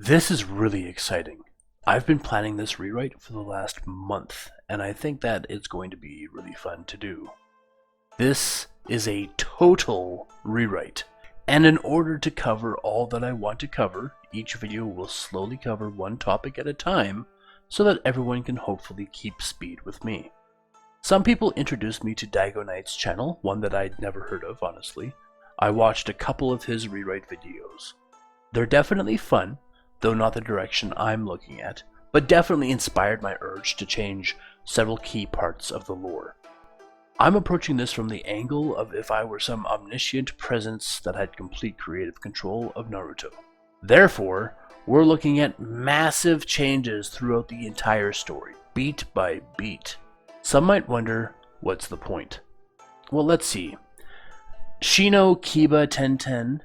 This is really exciting. I've been planning this rewrite for the last month, and I think that it's going to be really fun to do. This is a total rewrite, and in order to cover all that I want to cover, each video will slowly cover one topic at a time so that everyone can hopefully keep speed with me. Some people introduced me to Daigo Knight's channel, one that I'd never heard of, honestly. I watched a couple of his rewrite videos. They're definitely fun, though not the direction I'm looking at, but definitely inspired my urge to change several key parts of the lore. I'm approaching this from the angle of if I were some omniscient presence that had complete creative control of Naruto. Therefore, we're looking at massive changes throughout the entire story, beat by beat. Some might wonder, what's the point? Well, let's see. Shino, Kiba, Tenten,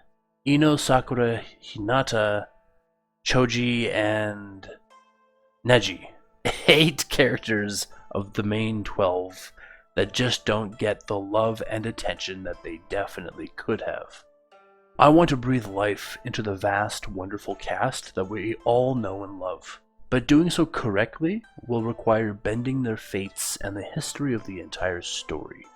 Ino, Sakura, Hinata, Choji, and Neji. 8 characters of the main 12 that just don't get the love and attention that they definitely could have. I want to breathe life into the vast, wonderful cast that we all know and love, but doing so correctly will require bending their fates and the history of the entire story.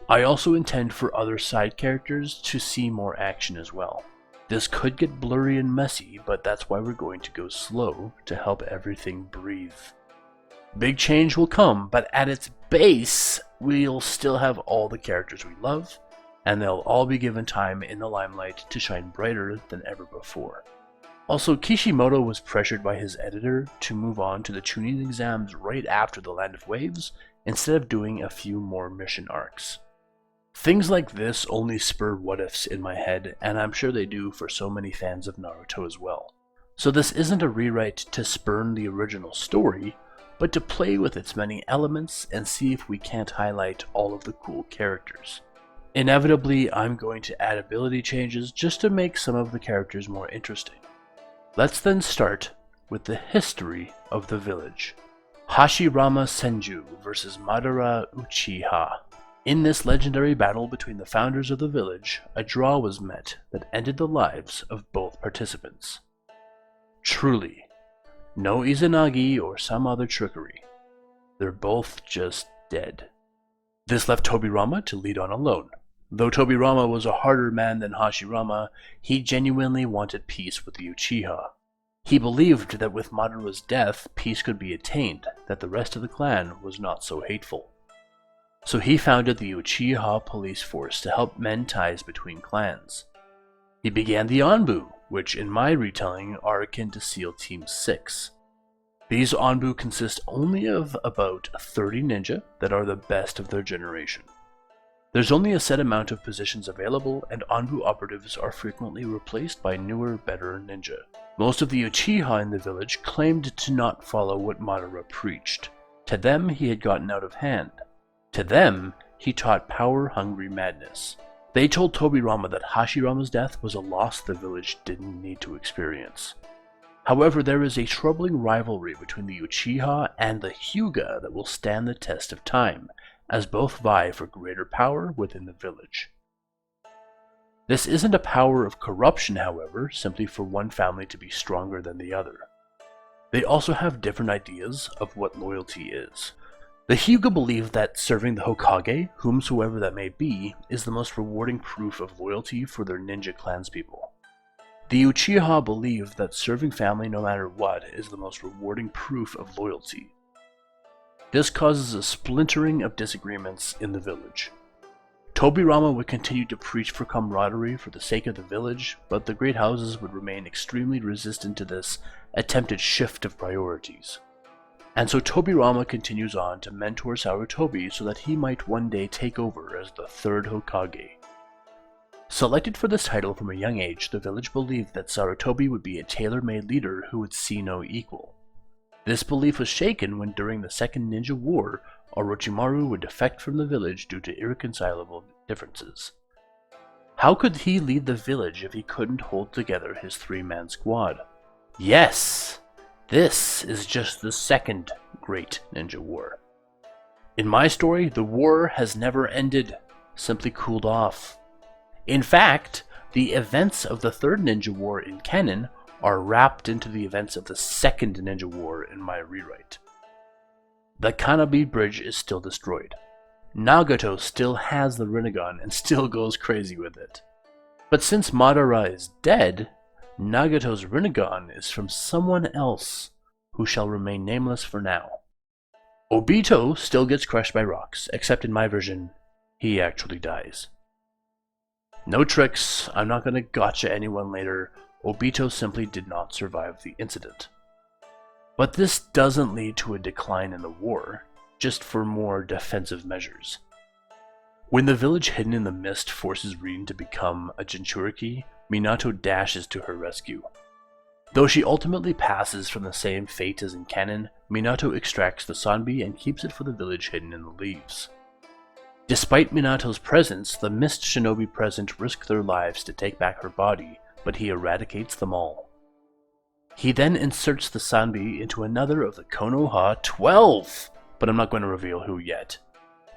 I also intend for other side characters to see more action as well. This could get blurry and messy, but that's why we're going to go slow to help everything breathe. Big change will come, but at its base, we'll still have all the characters we love, and they'll all be given time in the limelight to shine brighter than ever before. Also, Kishimoto was pressured by his editor to move on to the Chunin exams right after the Land of Waves, instead of doing a few more mission arcs. Things like this only spur what-ifs in my head, and I'm sure they do for so many fans of Naruto as well. So this isn't a rewrite to spurn the original story, but to play with its many elements and see if we can't highlight all of the cool characters. Inevitably, I'm going to add ability changes just to make some of the characters more interesting. Let's then start with the history of the village. Hashirama Senju vs Madara Uchiha. In this legendary battle between the founders of the village, a draw was met that ended the lives of both participants. Truly, no Izanagi or some other trickery. They're both just dead. This left Tobirama to lead on alone. Though Tobirama was a harder man than Hashirama, he genuinely wanted peace with the Uchiha. He believed that with Madara's death, peace could be attained, that the rest of the clan was not so hateful. So he founded the Uchiha police force to help mend ties between clans. He began the Anbu, which in my retelling are akin to SEAL Team 6. These Anbu consist only of about 30 ninja that are the best of their generation. There's only a set amount of positions available, and Anbu operatives are frequently replaced by newer, better ninja. Most of the Uchiha in the village claimed to not follow what Madara preached. To them, he had gotten out of hand. To them, he taught power-hungry madness. They told Tobirama that Hashirama's death was a loss the village didn't need to experience. However, there is a troubling rivalry between the Uchiha and the Hyuga that will stand the test of time, as both vie for greater power within the village. This isn't a power of corruption, however, simply for one family to be stronger than the other. They also have different ideas of what loyalty is. The Hyuga believe that serving the Hokage, whomsoever that may be, is the most rewarding proof of loyalty for their ninja clanspeople. The Uchiha believe that serving family no matter what is the most rewarding proof of loyalty. This causes a splintering of disagreements in the village. Tobirama would continue to preach for camaraderie for the sake of the village, but the great houses would remain extremely resistant to this attempted shift of priorities. And so Tobirama continues on to mentor Sarutobi so that he might one day take over as the 3rd Hokage. Selected for this title from a young age, the village believed that Sarutobi would be a tailor-made leader who would see no equal. This belief was shaken when during the Second Ninja War, Orochimaru would defect from the village due to irreconcilable differences. How could he lead the village if he couldn't hold together his 3-man squad? Yes! This is just the second Great Ninja War. In my story, the war has never ended, simply cooled off. In fact, the events of the Third Ninja War in canon are wrapped into the events of the Second Ninja War in my rewrite. The Kanabi Bridge is still destroyed. Nagato still has the Rinnegan and still goes crazy with it. But since Madara is dead, Nagato's Rinnegan is from someone else who shall remain nameless for now. Obito still gets crushed by rocks, except in my version, he actually dies. No tricks, I'm not gonna gotcha anyone later, Obito simply did not survive the incident. But this doesn't lead to a decline in the war, just for more defensive measures. When the village hidden in the mist forces Rin to become a Jinchuriki, Minato dashes to her rescue. Though she ultimately passes from the same fate as in canon, Minato extracts the Sanbi and keeps it for the village hidden in the leaves. Despite Minato's presence, the mist shinobi present risk their lives to take back her body, but he eradicates them all. He then inserts the Sanbi into another of the Konoha 12, but I'm not going to reveal who yet.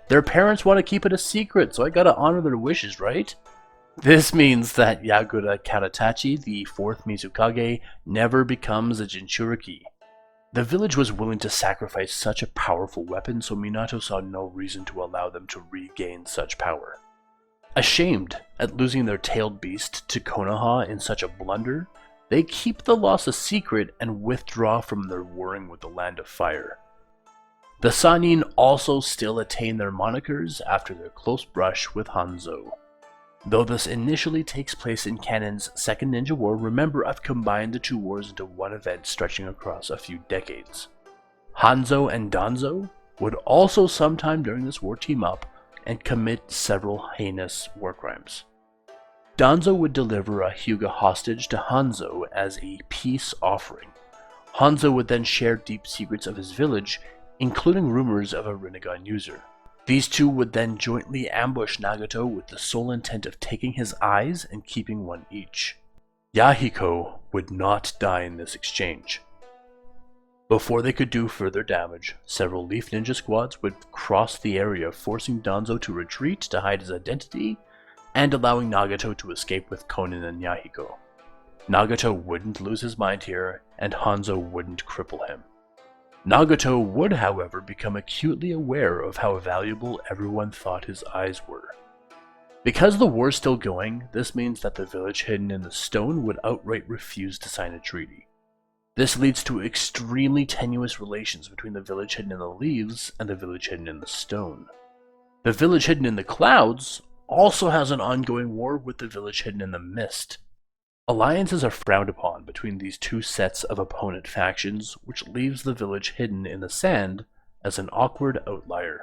Their parents want to keep it a secret, so I gotta honor their wishes, right? This means that Yagura Karatachi, the 4th Mizukage, never becomes a Jinchuriki. The village was willing to sacrifice such a powerful weapon, so Minato saw no reason to allow them to regain such power. Ashamed at losing their tailed beast to Konoha in such a blunder, they keep the loss a secret and withdraw from their warring with the Land of Fire. The Sannin also still attain their monikers after their close brush with Hanzo. Though this initially takes place in canon's Second Ninja War, remember I've combined the two wars into one event stretching across a few decades. Hanzo and Danzo would also sometime during this war team up and commit several heinous war crimes. Danzo would deliver a Hyuga hostage to Hanzo as a peace offering. Hanzo would then share deep secrets of his village, including rumors of a Rinnegan user. These two would then jointly ambush Nagato with the sole intent of taking his eyes and keeping one each. Yahiko would not die in this exchange. Before they could do further damage, several Leaf Ninja squads would cross the area, forcing Danzo to retreat to hide his identity, and allowing Nagato to escape with Konin and Yahiko. Nagato wouldn't lose his mind here, and Hanzo wouldn't cripple him. Nagato would, however, become acutely aware of how valuable everyone thought his eyes were. Because the war's still going, this means that the village hidden in the stone would outright refuse to sign a treaty. This leads to extremely tenuous relations between the village hidden in the leaves and the village hidden in the stone. The village hidden in the clouds also has an ongoing war with the village hidden in the mist. Alliances are frowned upon between these two sets of opponent factions, which leaves the village hidden in the sand as an awkward outlier.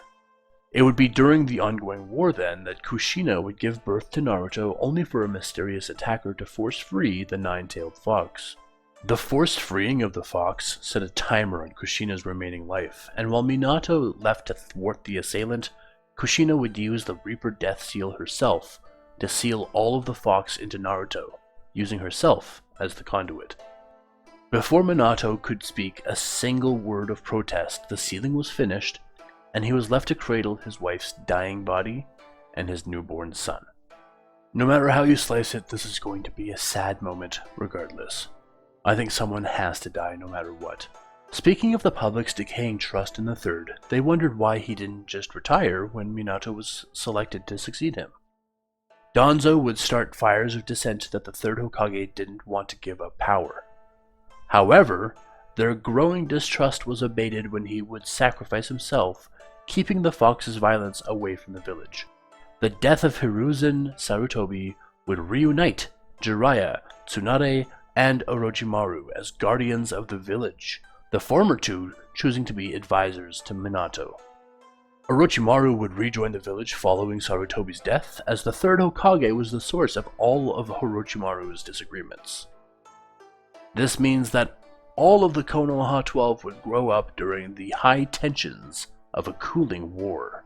It would be during the ongoing war then that Kushina would give birth to Naruto, only for a mysterious attacker to force free the nine-tailed fox. The forced freeing of the fox set a timer on Kushina's remaining life, and while Minato left to thwart the assailant, Kushina would use the Reaper Death Seal herself to seal all of the fox into Naruto, using herself as the conduit. Before Minato could speak a single word of protest, the sealing was finished, and he was left to cradle his wife's dying body and his newborn son. No matter how you slice it, this is going to be a sad moment regardless. I think someone has to die no matter what. Speaking of the public's decaying trust in the Third, they wondered why he didn't just retire when Minato was selected to succeed him. Danzo would start fires of dissent that the Third Hokage didn't want to give up power. However, their growing distrust was abated when he would sacrifice himself, keeping the fox's violence away from the village. The death of Hiruzen Sarutobi would reunite Jiraiya, Tsunade, and Orochimaru as guardians of the village, the former two choosing to be advisors to Minato. Orochimaru would rejoin the village following Sarutobi's death, as the Third Hokage was the source of all of Orochimaru's disagreements. This means that all of the Konoha 12 would grow up during the high tensions of a cooling war.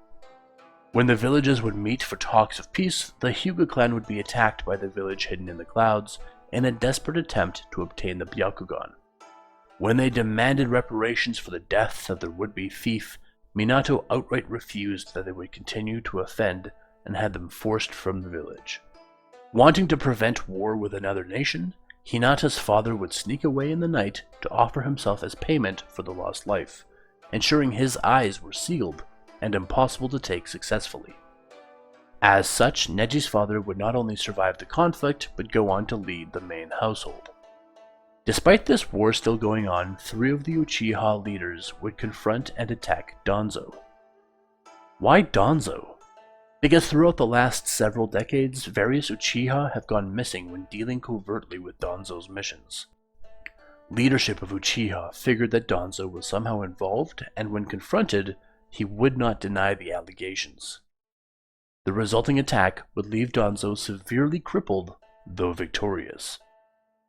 When the villages would meet for talks of peace, the Hyuga clan would be attacked by the village hidden in the clouds in a desperate attempt to obtain the Byakugan. When they demanded reparations for the death of their would-be thief, Minato outright refused that they would continue to offend and had them forced from the village. Wanting to prevent war with another nation, Hinata's father would sneak away in the night to offer himself as payment for the lost life, ensuring his eyes were sealed and impossible to take successfully. As such, Neji's father would not only survive the conflict, but go on to lead the main household. Despite this war still going on, 3 of the Uchiha leaders would confront and attack Danzo. Why Danzo? Because throughout the last several decades, various Uchiha have gone missing when dealing covertly with Danzo's missions. Leadership of Uchiha figured that Danzo was somehow involved, and when confronted, he would not deny the allegations. The resulting attack would leave Danzo severely crippled, though victorious.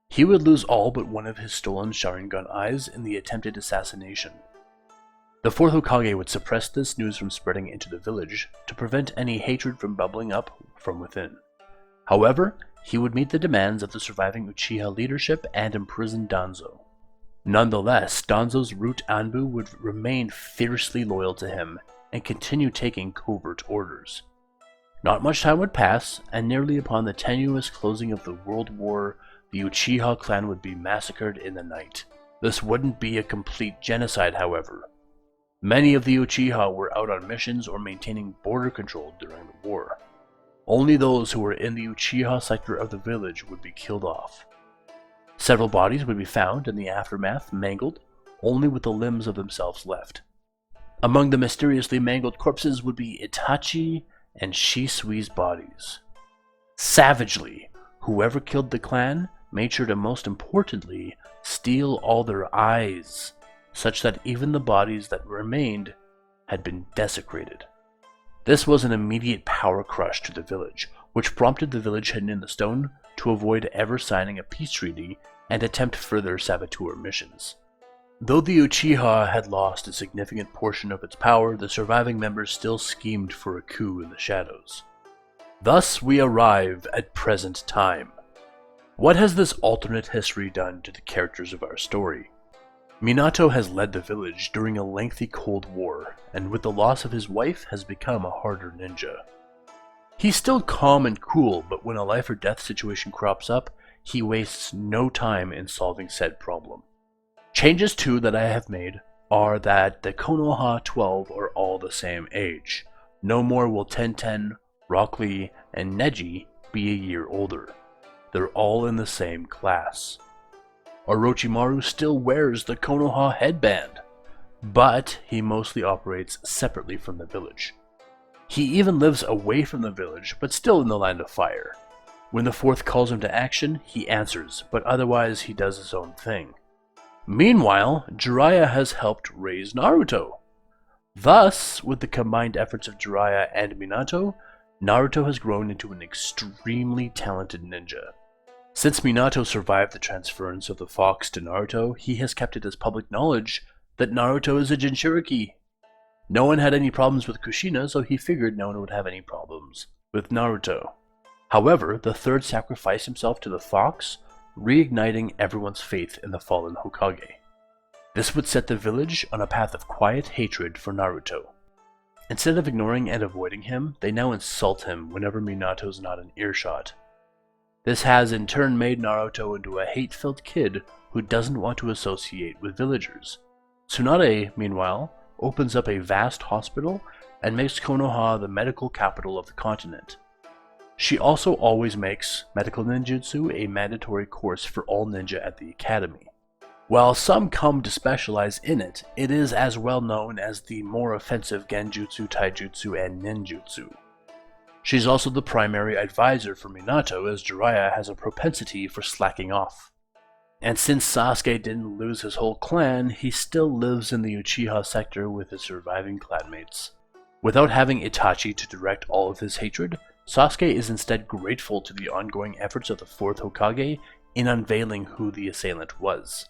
He would lose all but one of his stolen Sharingan eyes in the attempted assassination. The 4th Hokage would suppress this news from spreading into the village to prevent any hatred from bubbling up from within. However, he would meet the demands of the surviving Uchiha leadership and imprison Danzo. Nonetheless, Danzo's root Anbu would remain fiercely loyal to him and continue taking covert orders. Not much time would pass, and nearly upon the tenuous closing of the World War, the Uchiha clan would be massacred in the night. This wouldn't be a complete genocide, however. Many of the Uchiha were out on missions or maintaining border control during the war. Only those who were in the Uchiha sector of the village would be killed off. Several bodies would be found in the aftermath, mangled, only with the limbs of themselves left. Among the mysteriously mangled corpses would be Itachi and Shisui's bodies. Savagely, whoever killed the clan made sure to, most importantly, steal all their eyes, such that even the bodies that remained had been desecrated. This was an immediate power crush to the village, which prompted the village hidden in the stone to avoid ever signing a peace treaty and attempt further saboteur missions. Though the Uchiha had lost a significant portion of its power, the surviving members still schemed for a coup in the shadows. Thus we arrive at present time. What has this alternate history done to the characters of our story? Minato has led the village during a lengthy Cold War, and with the loss of his wife has become a harder ninja. He's still calm and cool, but when a life or death situation crops up, he wastes no time in solving said problem. Changes too that I have made are that the Konoha 12 are all the same age. No more will Tenten, Rock Lee, and Neji be a year older. They're all in the same class. Orochimaru still wears the Konoha headband, but he mostly operates separately from the village. He even lives away from the village, but still in the Land of Fire. When the 4th calls him to action, he answers, but otherwise he does his own thing. Meanwhile, Jiraiya has helped raise Naruto. Thus, with the combined efforts of Jiraiya and Minato, Naruto has grown into an extremely talented ninja. Since Minato survived the transference of the fox to Naruto, he has kept it as public knowledge that Naruto is a Jinchuriki. No one had any problems with Kushina, so he figured no one would have any problems with Naruto. However, the 3rd sacrificed himself to the fox, reigniting everyone's faith in the fallen Hokage. This would set the village on a path of quiet hatred for Naruto. Instead of ignoring and avoiding him, they now insult him whenever Minato's not in earshot. This has in turn made Naruto into a hate-filled kid who doesn't want to associate with villagers. Tsunade, meanwhile, opens up a vast hospital and makes Konoha the medical capital of the continent. She also always makes medical ninjutsu a mandatory course for all ninja at the academy. While some come to specialize in it, it is as well known as the more offensive genjutsu, taijutsu, and ninjutsu. She's also the primary advisor for Minato, as Jiraiya has a propensity for slacking off. And since Sasuke didn't lose his whole clan, he still lives in the Uchiha sector with his surviving clanmates. Without having Itachi to direct all of his hatred, Sasuke is instead grateful to the ongoing efforts of the 4th Hokage in unveiling who the assailant was.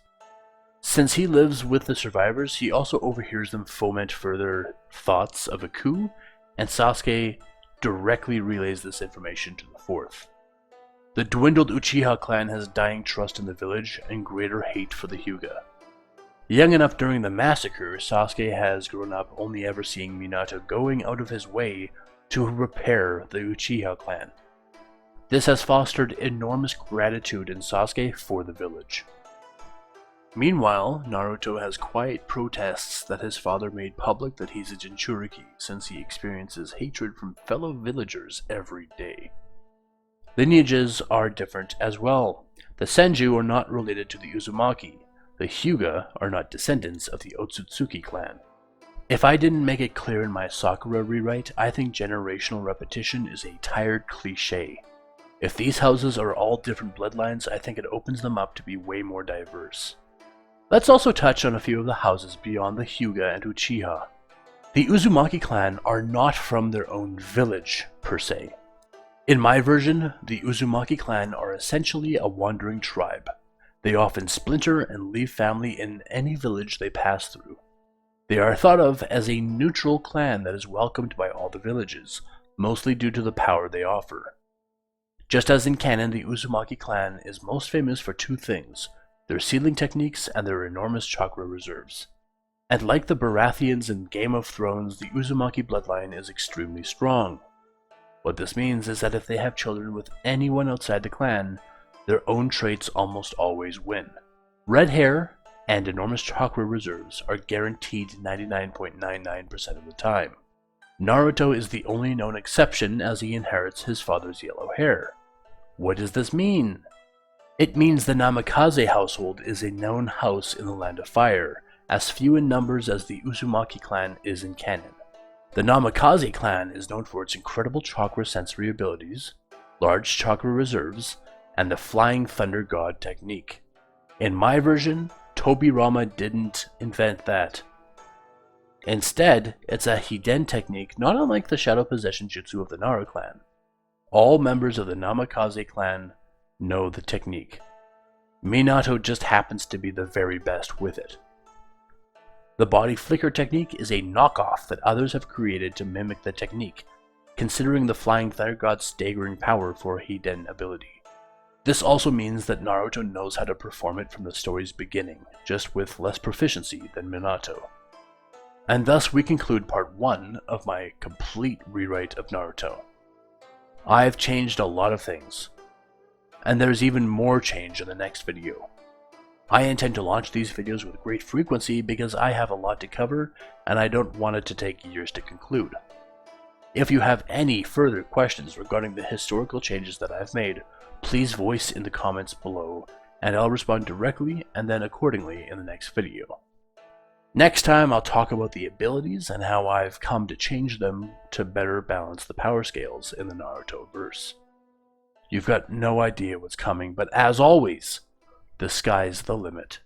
Since he lives with the survivors, he also overhears them foment further thoughts of a coup, and Sasuke directly relays this information to the 4th. The dwindled Uchiha clan has dying trust in the village and greater hate for the Hyuga. Young enough during the massacre, Sasuke has grown up only ever seeing Minato going out of his way to repair the Uchiha clan. This has fostered enormous gratitude in Sasuke for the village. Meanwhile, Naruto has quiet protests that his father made public that he's a Jinchuriki, since he experiences hatred from fellow villagers every day. Lineages are different as well. The Senju are not related to the Uzumaki. The Hyuga are not descendants of the Otsutsuki clan. If I didn't make it clear in my Sakura rewrite, I think generational repetition is a tired cliche. If these houses are all different bloodlines, I think it opens them up to be way more diverse. Let's also touch on a few of the houses beyond the Hyuga and Uchiha. The Uzumaki clan are not from their own village, per se. In my version, the Uzumaki clan are essentially a wandering tribe. They often splinter and leave family in any village they pass through. They are thought of as a neutral clan that is welcomed by all the villages, mostly due to the power they offer. Just as in canon, the Uzumaki clan is most famous for two things: their sealing techniques and their enormous chakra reserves. And like the Baratheons in Game of Thrones, the Uzumaki bloodline is extremely strong. What this means is that if they have children with anyone outside the clan, their own traits almost always win. Red hair and enormous chakra reserves are guaranteed 99.99% of the time. Naruto is the only known exception, as he inherits his father's yellow hair. What does this mean? It means the Namikaze household is a known house in the Land of Fire, as few in numbers as the Uzumaki clan is in canon. The Namikaze clan is known for its incredible chakra sensory abilities, large chakra reserves, and the Flying Thunder God technique. In my version, Tobirama didn't invent that. Instead, it's a Hiden technique not unlike the Shadow Possession Jutsu of the Nara clan. All members of the Namikaze clan know the technique. Minato just happens to be the very best with it. The body flicker technique is a knockoff that others have created to mimic the technique, considering the Flying Thunder God's staggering power for a Hiden ability. This also means that Naruto knows how to perform it from the story's beginning, just with less proficiency than Minato. And thus we conclude part 1 of my complete rewrite of Naruto. I've changed a lot of things, and there's even more change in the next video. I intend to launch these videos with great frequency because I have a lot to cover and I don't want it to take years to conclude. If you have any further questions regarding the historical changes that I've made, please voice in the comments below and I'll respond directly and then accordingly in the next video. Next time I'll talk about the abilities and how I've come to change them to better balance the power scales in the Naruto verse. You've got no idea what's coming, but as always, the sky's the limit.